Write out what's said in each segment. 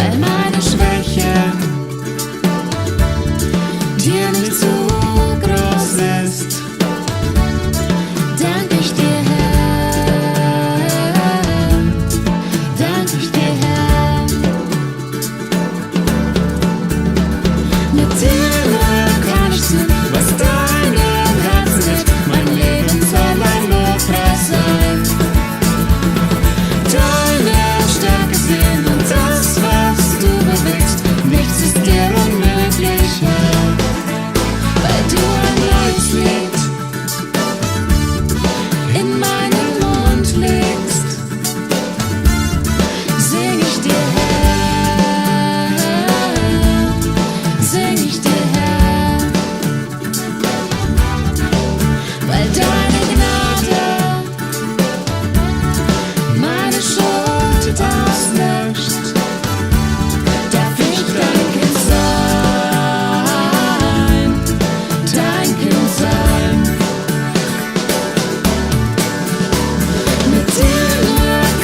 weil meine Schwäche dir nicht so groß ist. Dank ich dir, Herr, dank ich dir, Herr. Mit dir kann ich tun, was deinem Herzen ist. Mein Leben soll ein Lobpreis sein. Deine Stärke sehen und das, was du bewegst. Nichts ist dir unmöglich, Herr, weil du ein neues Lied in meinen Mund legst. Sing ich dir, Herr, sing ich dir, Herr, weil deine Gnade meine Schuld auslöscht. Darf ich dein Kind sein, dein Kind sein. Mit dir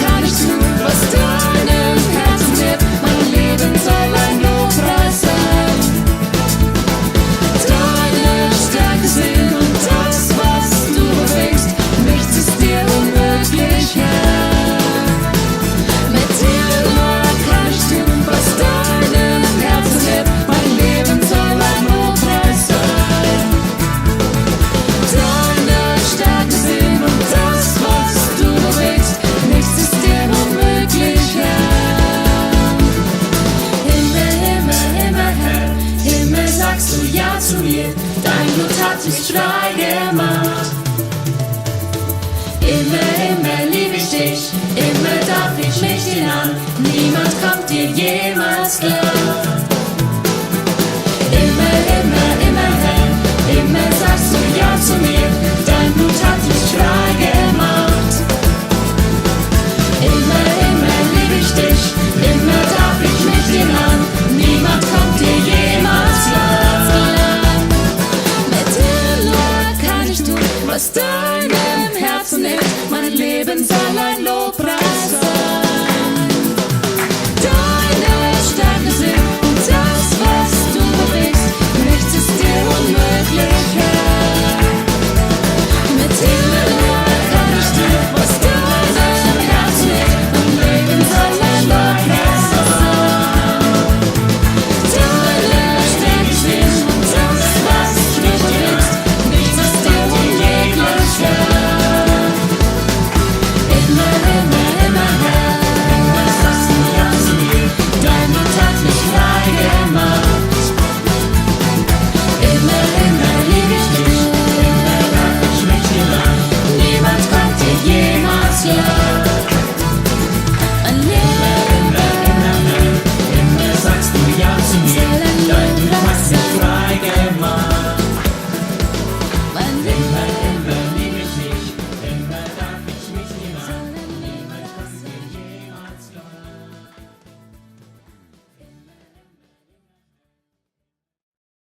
kann ich tun, was deinem Herzen lebt. Mein Leben soll ein Lobpreis sein. Deine Stärke sehen und das, was du bewegst. Nichts ist dir unmöglich, Herr. Mit dir kann ich tun, was deinem Herzen lebt. Mein Leben soll ein Lobpreis sein. Deine Stärke sehen und das, was du bewegst. Nichts ist dir unmöglich, Herr. Himmel, Himmel, Himmel, Herr, Himmel, sagst du ja zu mir. Dein Blut hat mich frei gemacht. Immer, immer lieb ich dich, immer darf ich mich dir an. Niemand